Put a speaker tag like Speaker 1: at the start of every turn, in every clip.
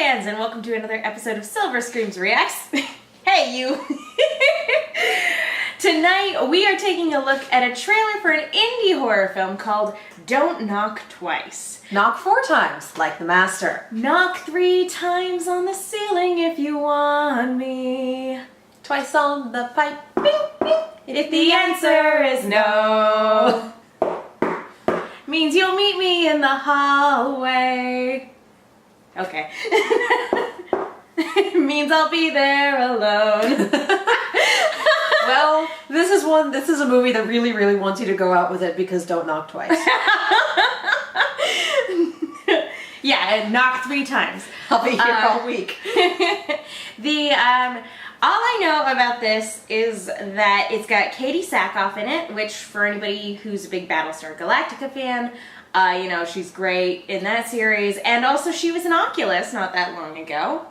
Speaker 1: fans, and welcome to another episode of Silver Screams Reacts. Hey, you! Tonight, we are taking a look at a trailer for an indie horror film called Don't Knock Twice.
Speaker 2: Knock 4 times, like the master.
Speaker 1: Knock 3 times on the ceiling if you want me.
Speaker 2: Twice on the pipe. Bing, bing.
Speaker 1: If the answer is no, means you'll meet me in the hallway. Okay. Means I'll be there alone.
Speaker 2: Well, this is a movie that really, really wants you to go out with it because don't knock twice.
Speaker 1: Yeah, and knock 3 times.
Speaker 2: I'll be here all week.
Speaker 1: All I know about this is that it's got Katie Sackhoff in it, which for anybody who's a big Battlestar Galactica fan, you know, she's great in that series. And also she was in Oculus not that long ago.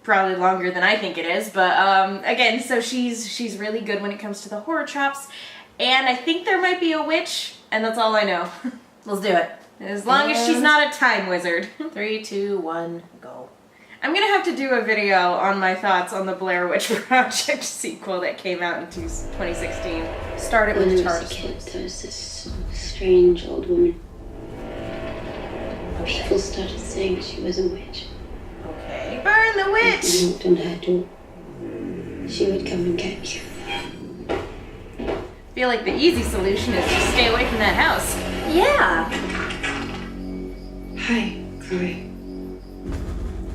Speaker 1: Probably longer than I think it is, but again, so she's really good when it comes to the horror chops. And I think there might be a witch, and that's all I know.
Speaker 2: Let's do it.
Speaker 1: As long as she's not a time wizard.
Speaker 2: 3, 2, 1, go.
Speaker 1: I'm gonna have to do a video on my thoughts on the Blair Witch Project sequel that came out in 2016.
Speaker 2: Start it with
Speaker 3: When I
Speaker 2: Charles.
Speaker 3: was a kid, there was this strange old woman. People started saying she was a witch.
Speaker 1: Okay. Burn the witch!
Speaker 3: If you knocked on her door, she would come and get you.
Speaker 1: I feel like the easy solution is to stay away from that house.
Speaker 2: Yeah.
Speaker 4: Hi, Chloe.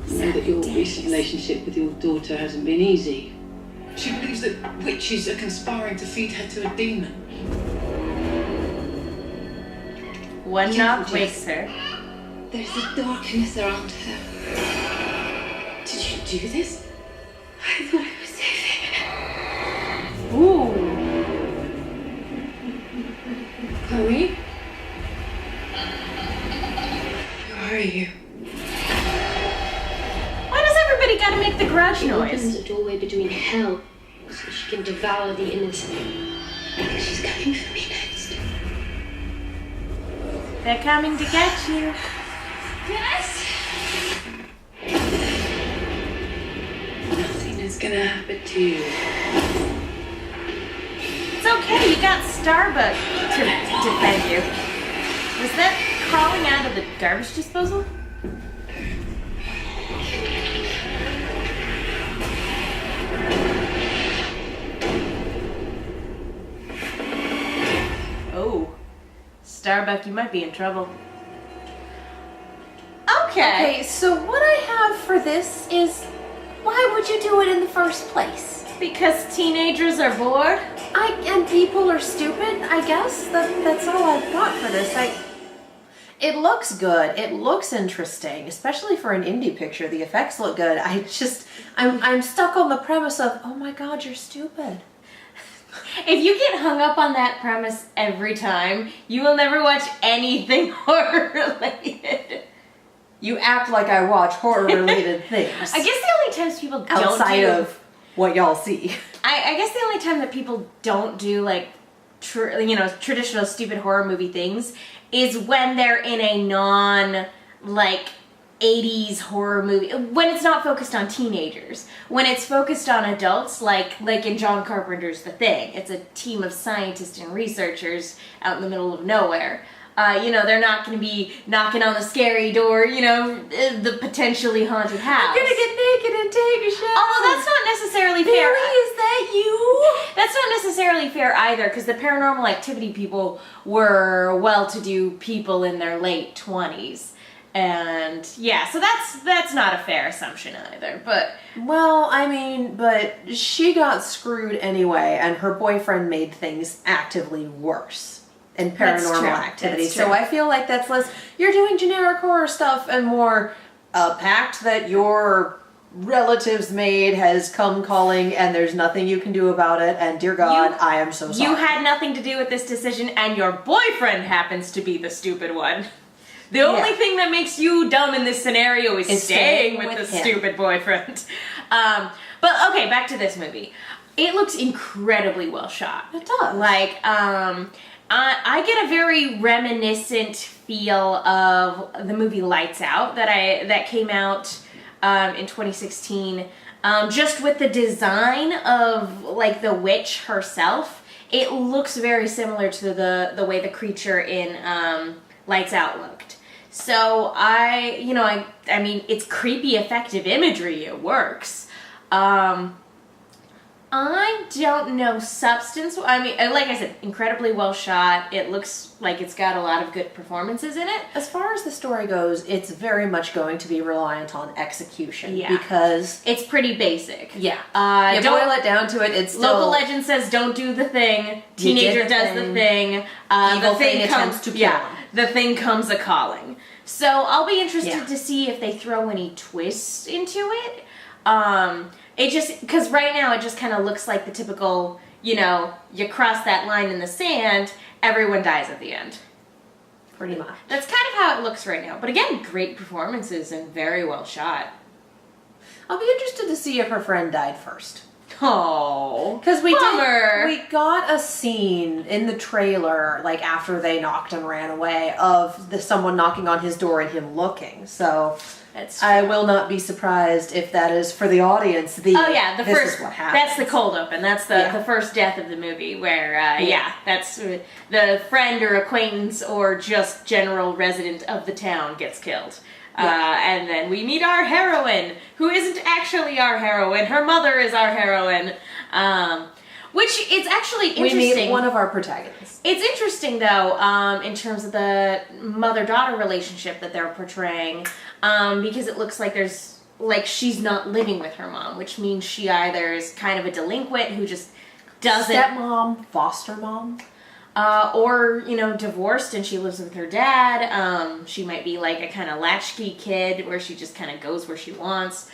Speaker 4: I know that your recent relationship with your daughter hasn't been easy. She believes that witches are conspiring to feed her to a demon.
Speaker 1: One knock wakes her.
Speaker 3: There's a darkness around her.
Speaker 4: Did you do this?
Speaker 3: I thought I was safe.
Speaker 1: Ooh.
Speaker 4: Chloe? Who are you?
Speaker 1: Why does everybody gotta make the grudge
Speaker 3: She opens
Speaker 1: noise?
Speaker 3: a doorway between hell so she can devour the innocent. She's coming for me next.
Speaker 1: They're coming to get you.
Speaker 3: Yes!
Speaker 4: Nothing is gonna happen to you.
Speaker 1: It's okay, you got Starbuck to defend you. Was that crawling out of the garbage disposal? Oh, Starbuck, you might be in trouble.
Speaker 2: Okay, so what I have for this is, why would you do it in the first place?
Speaker 1: Because teenagers are bored?
Speaker 2: And people are stupid, I guess. That's all I've got for this. It looks good. It looks interesting, especially for an indie picture. The effects look good. I'm stuck on the premise of, oh my god, you're stupid.
Speaker 1: If you get hung up on that premise every time, you will never watch anything horror related.
Speaker 2: You act like I watch horror-related things.
Speaker 1: I guess the only times people don't
Speaker 2: outside of what y'all see.
Speaker 1: I guess the only time that people don't do like traditional stupid horror movie things is when they're in a non 80s horror movie, when it's not focused on teenagers, when it's focused on adults, like in John Carpenter's The Thing. It's a team of scientists and researchers out in the middle of nowhere. They're not going to be knocking on the scary door, the potentially haunted house.
Speaker 2: I'm gonna get naked and take a shower.
Speaker 1: Although that's not necessarily fair.
Speaker 2: Barry, is that you?
Speaker 1: That's not necessarily fair either, because the Paranormal Activity people were well-to-do people in their late 20s. And yeah, so that's not a fair assumption either, but...
Speaker 2: Well, I mean, but she got screwed anyway, and her boyfriend made things actively worse in Paranormal Activity.
Speaker 1: That's true.
Speaker 2: So I feel like that's less, you're doing generic horror stuff, and more a pact that your relatives made has come calling, and there's nothing you can do about it, and dear God, I am so sorry.
Speaker 1: You had nothing to do with this decision, and your boyfriend happens to be the stupid one. The only thing that makes you dumb in this scenario is staying with the stupid boyfriend. But okay, back to this movie. It looks incredibly well shot.
Speaker 2: It does.
Speaker 1: I get a very reminiscent feel of the movie Lights Out that came out in 2016. Just with the design of like the witch herself, it looks very similar to the way the creature in Lights Out looked. So I mean, it's creepy, effective imagery. It works. I don't know substance. I mean, like I said, incredibly well shot. It looks like it's got a lot of good performances in it.
Speaker 2: As far as the story goes, it's very much going to be reliant on execution.
Speaker 1: Yeah.
Speaker 2: Because
Speaker 1: it's pretty basic.
Speaker 2: Yeah.
Speaker 1: Don't
Speaker 2: boil it down to it, it's still...
Speaker 1: Local legend says don't do the thing. Teenager does the thing.
Speaker 2: Evil
Speaker 1: the thing
Speaker 2: attempts to kill
Speaker 1: yeah,
Speaker 2: him.
Speaker 1: the thing comes a calling. So I'll be interested
Speaker 2: Yeah.
Speaker 1: to see if they throw any twists into it. It just, because right now it just kind of looks like the typical, you cross that line in the sand, everyone dies at the end.
Speaker 2: Pretty much.
Speaker 1: That's kind of how it looks right now. But again, great performances and very well shot.
Speaker 2: I'll be interested to see if her friend died first.
Speaker 1: Oh,
Speaker 2: Because we got a scene in the trailer, like after they knocked and ran away, of someone knocking on his door and him looking. So I will not be surprised if that is for the audience.
Speaker 1: The
Speaker 2: this
Speaker 1: first
Speaker 2: is what happens.
Speaker 1: That's the cold open. That's the first death of the movie, where that's the friend or acquaintance or just general resident of the town gets killed. And then we meet our heroine, who isn't actually our heroine. Her mother is our heroine. Which it's actually interesting.
Speaker 2: We meet one of our protagonists.
Speaker 1: It's interesting, though, in terms of the mother-daughter relationship that they're portraying, because it looks like she's not living with her mom, which means she either is kind of a delinquent who just doesn't...
Speaker 2: Stepmom, foster mom.
Speaker 1: Or, divorced and she lives with her dad. She might be like a kind of latchkey kid where she just kind of goes where she wants.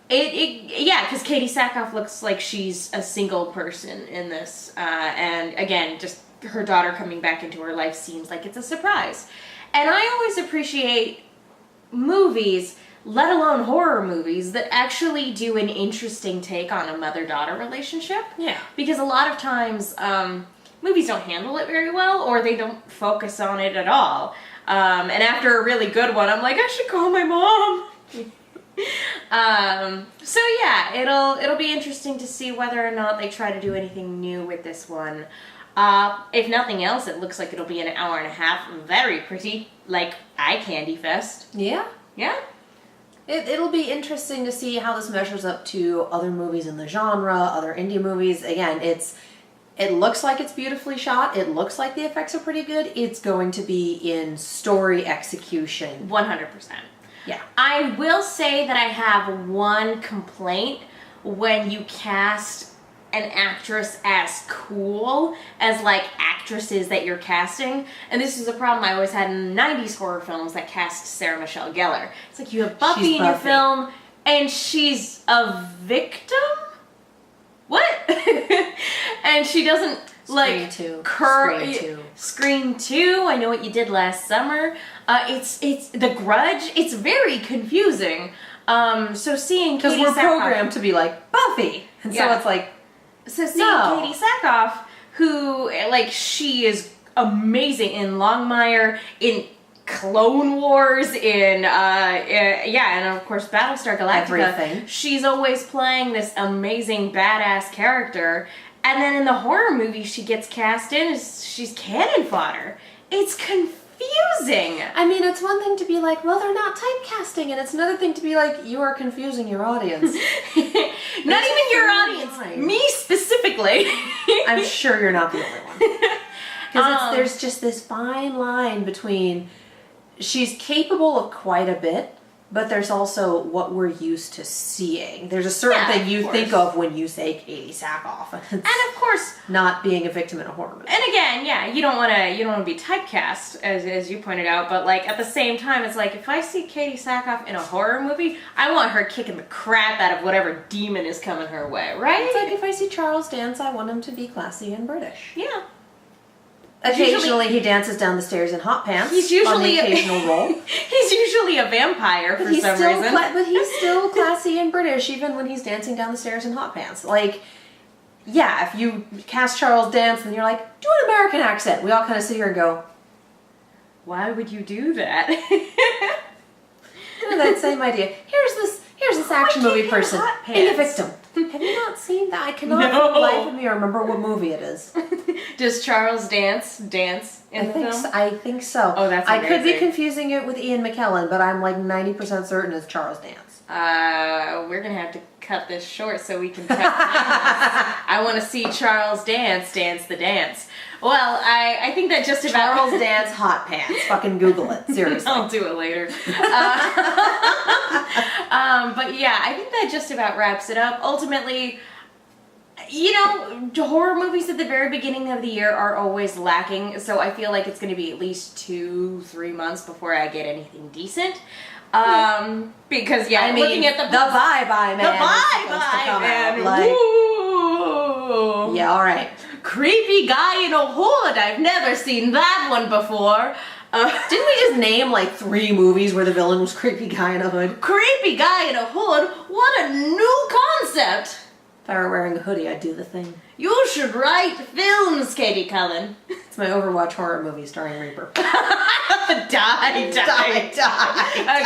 Speaker 1: Because Katie Sackhoff looks like she's a single person in this. And again, just her daughter coming back into her life seems like it's a surprise. And I always appreciate movies, let alone horror movies, that actually do an interesting take on a mother-daughter relationship.
Speaker 2: Yeah.
Speaker 1: Because a lot of times, movies don't handle it very well, or they don't focus on it at all. And after a really good one, I'm like, I should call my mom. So yeah, it'll be interesting to see whether or not they try to do anything new with this one. If nothing else, it looks like it'll be an hour and a half. Very pretty, like eye candy fest.
Speaker 2: Yeah.
Speaker 1: Yeah.
Speaker 2: It'll be interesting to see how this measures up to other movies in the genre, other indie movies. Again, it looks like it's beautifully shot. It looks like the effects are pretty good. It's going to be in story execution.
Speaker 1: 100%.
Speaker 2: Yeah.
Speaker 1: I will say that I have one complaint when you cast an actress as cool as like actresses that you're casting. And this is a problem I always had in 90s horror films that cast Sarah Michelle Gellar. It's like you have Buffy in your film and she's a victim? What? And she doesn't
Speaker 2: Scream 2.
Speaker 1: Scream 2. I Know What You Did Last Summer. It's The Grudge. It's very confusing. So seeing
Speaker 2: because we're programmed to be like Buffy, and so it's like
Speaker 1: Katie Sackhoff, who like she is amazing in Longmire, in Clone Wars, and of course Battlestar Galactica.
Speaker 2: Everything.
Speaker 1: She's always playing this amazing badass character. And then in the horror movie she gets cast in, she's cannon fodder. It's confusing.
Speaker 2: I mean, it's one thing to be like, well, they're not typecasting, and it's another thing to be like, you are confusing your audience.
Speaker 1: Not even your audience. Me specifically.
Speaker 2: I'm sure you're not the only one. Because there's just this fine line between she's capable of quite a bit, but there's also what we're used to seeing. There's a certain thing you think of when you say Katie Sackhoff.
Speaker 1: And of course,
Speaker 2: not being a victim in a horror movie.
Speaker 1: And again, you don't want to be typecast, as you pointed out, but like at the same time, it's like if I see Katie Sackhoff in a horror movie, I want her kicking the crap out of whatever demon is coming her way, right?
Speaker 2: It's like if I see Charles dance, I want him to be classy and British.
Speaker 1: Yeah.
Speaker 2: Occasionally, he dances down the stairs in hot pants.
Speaker 1: He's usually
Speaker 2: on the occasional roll.
Speaker 1: He's usually a vampire for some reason.
Speaker 2: But he's still classy and British, even when he's dancing down the stairs in hot pants. Like, yeah, if you cast Charles Dance, then you're like, do an American accent. We all kind of sit here and go,
Speaker 1: why would you do that?
Speaker 2: same idea. Here's this action
Speaker 1: Why
Speaker 2: movie
Speaker 1: keep him
Speaker 2: person
Speaker 1: hot
Speaker 2: being a
Speaker 1: pants?
Speaker 2: victim. Have you not seen that? I cannot
Speaker 1: No.
Speaker 2: for the life of me remember what movie it is.
Speaker 1: Does Charles dance in the film?
Speaker 2: I think so.
Speaker 1: Oh, that's
Speaker 2: I could be
Speaker 1: amazing.
Speaker 2: confusing it with Ian McKellen, but I'm like 90% certain it's Charles Dance.
Speaker 1: We're gonna have to cut this short so we can cut I want to see Charles dance the dance. Well, I think that just about...
Speaker 2: Charles Dance hot pants. Fucking Google it. Seriously.
Speaker 1: I'll do it later. But yeah, I think that just about wraps it up. Ultimately, you know, horror movies at the very beginning of the year are always lacking, so I feel like it's going to be at least 2-3 months before I get anything decent. Because yeah,
Speaker 2: I mean,
Speaker 1: looking at the
Speaker 2: Bye Bye Man.
Speaker 1: the
Speaker 2: is
Speaker 1: Bye
Speaker 2: supposed to
Speaker 1: Bye
Speaker 2: come
Speaker 1: Man,
Speaker 2: out, like-
Speaker 1: woo!
Speaker 2: Yeah, all right.
Speaker 1: Creepy guy in a hood. I've never seen that one before.
Speaker 2: Didn't we just name like 3 movies where the villain was creepy guy in a hood?
Speaker 1: Creepy guy in a hood? What a new concept!
Speaker 2: If I were wearing a hoodie, I'd do the thing.
Speaker 1: You should write films, Katie Cullen.
Speaker 2: It's my Overwatch horror movie starring Reaper.
Speaker 1: Die.
Speaker 2: Die.
Speaker 1: Okay. I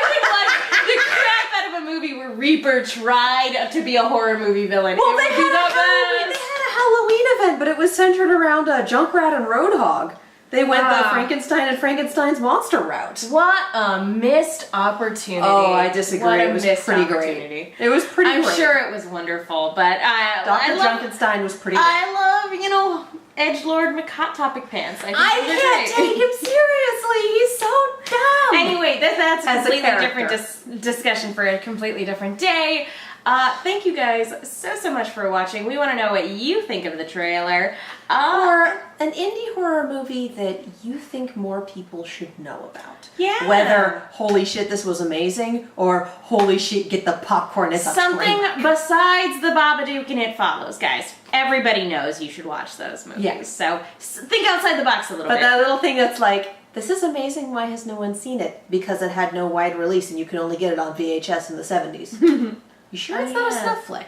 Speaker 1: would like the crap out of a movie where Reaper tried to be a horror movie villain.
Speaker 2: Well,
Speaker 1: It
Speaker 2: they
Speaker 1: would be
Speaker 2: had
Speaker 1: the
Speaker 2: a
Speaker 1: best.
Speaker 2: Halloween event, but it was centered around Junkrat and Roadhog. They went the
Speaker 1: Ah.
Speaker 2: Frankenstein and Frankenstein's monster route.
Speaker 1: What a missed opportunity.
Speaker 2: Oh, I disagree.
Speaker 1: What a
Speaker 2: It was
Speaker 1: missed
Speaker 2: pretty
Speaker 1: opportunity.
Speaker 2: great. It was pretty
Speaker 1: I'm
Speaker 2: great.
Speaker 1: sure it was wonderful, but I
Speaker 2: Dr.
Speaker 1: love,
Speaker 2: Junkenstein was pretty great.
Speaker 1: I love, you know, Edgelord McHot Topic Pants. I think
Speaker 2: I
Speaker 1: those are
Speaker 2: can't
Speaker 1: great.
Speaker 2: take him seriously. He's so dumb.
Speaker 1: Anyway, that's a
Speaker 2: As a
Speaker 1: completely different
Speaker 2: character.
Speaker 1: discussion for a completely different day. Thank you guys so much for watching. We want to know what you think of the trailer.
Speaker 2: Or an indie horror movie that you think more people should know about.
Speaker 1: Yeah.
Speaker 2: Whether, holy shit, this was amazing, or holy shit, get the popcorn, it's a
Speaker 1: Something
Speaker 2: train.
Speaker 1: besides the Babadook and It Follows, guys. Everybody knows you should watch those movies.
Speaker 2: Yeah.
Speaker 1: So think outside the box a little
Speaker 2: But
Speaker 1: bit.
Speaker 2: that little thing that's like, this is amazing, why has no one seen it? Because it had no wide release and you could only get it on VHS in the 70s. You sure
Speaker 1: Oh,
Speaker 2: it's not a
Speaker 1: yeah.
Speaker 2: snuff flick?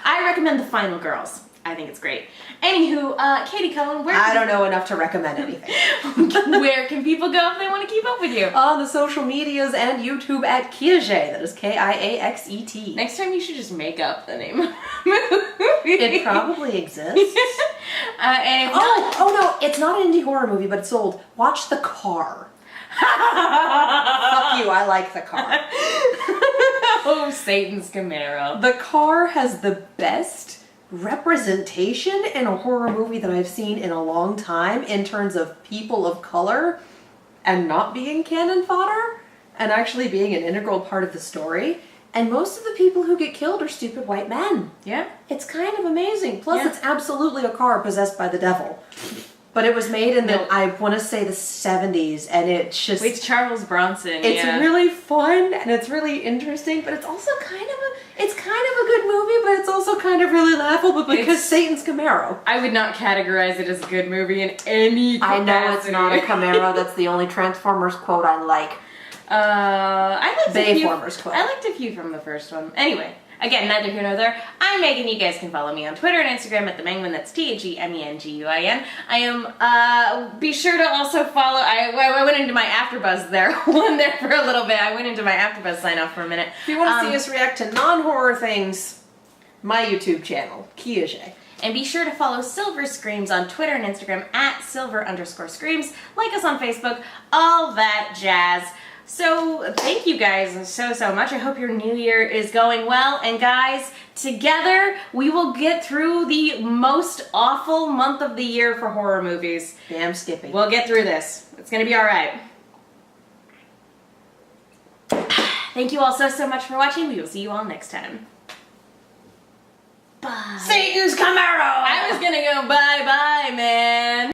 Speaker 1: I recommend The Final Girls. I think it's great. Anywho, Katie Cullen,
Speaker 2: I don't know enough to recommend anything.
Speaker 1: where can people go if they want to keep up with you?
Speaker 2: On the social medias and YouTube at Kiaxet. That is Kiaxet.
Speaker 1: Next time you should just make up the name of the movie.
Speaker 2: It probably exists.
Speaker 1: And if not,
Speaker 2: Oh no, it's not an indie horror movie, but it's old. Watch The Car. Fuck you, I like The Car.
Speaker 1: oh, Satan's Camaro.
Speaker 2: The Car has the best representation in a horror movie that I've seen in a long time in terms of people of color and not being cannon fodder and actually being an integral part of the story. And most of the people who get killed are stupid white men.
Speaker 1: Yeah.
Speaker 2: It's kind of amazing. Plus,
Speaker 1: Yeah.
Speaker 2: it's absolutely a car possessed by the devil. But it was made in
Speaker 1: No.
Speaker 2: I want to say the 70s, and it's just...
Speaker 1: With Charles Bronson.
Speaker 2: It's
Speaker 1: yeah.
Speaker 2: really fun, and it's really interesting, but it's also kind of a good movie, but it's also kind of really laughable because
Speaker 1: It's-
Speaker 2: Satan's Camaro.
Speaker 1: I would not categorize it as a good movie in any capacity.
Speaker 2: I know it's not a Camaro. That's the only Transformers quote I like.
Speaker 1: I liked a few.
Speaker 2: Bayformers quote.
Speaker 1: I liked a few from the first one. Anyway, again, neither here nor there. I'm Megan. You guys can follow me on Twitter and Instagram at themenguin. That's TheMenguin. I am. Be sure to also follow. I went into my AfterBuzz there. One there for a little bit. I went into my AfterBuzz sign off for a minute.
Speaker 2: If you want to see us react to non-horror things, my YouTube channel, Kiaxet.
Speaker 1: And be sure to follow Silver Screams on Twitter and Instagram at silver_screams. Like us on Facebook. All that jazz. So thank you guys so much. I hope your new year is going well. And guys, together we will get through the most awful month of the year for horror movies.
Speaker 2: Damn Skippy.
Speaker 1: We'll get through this. It's gonna be all right. Thank you all so much for watching. We will see you all next time. Bye.
Speaker 2: Satan's Camaro!
Speaker 1: I was gonna go bye-bye, man.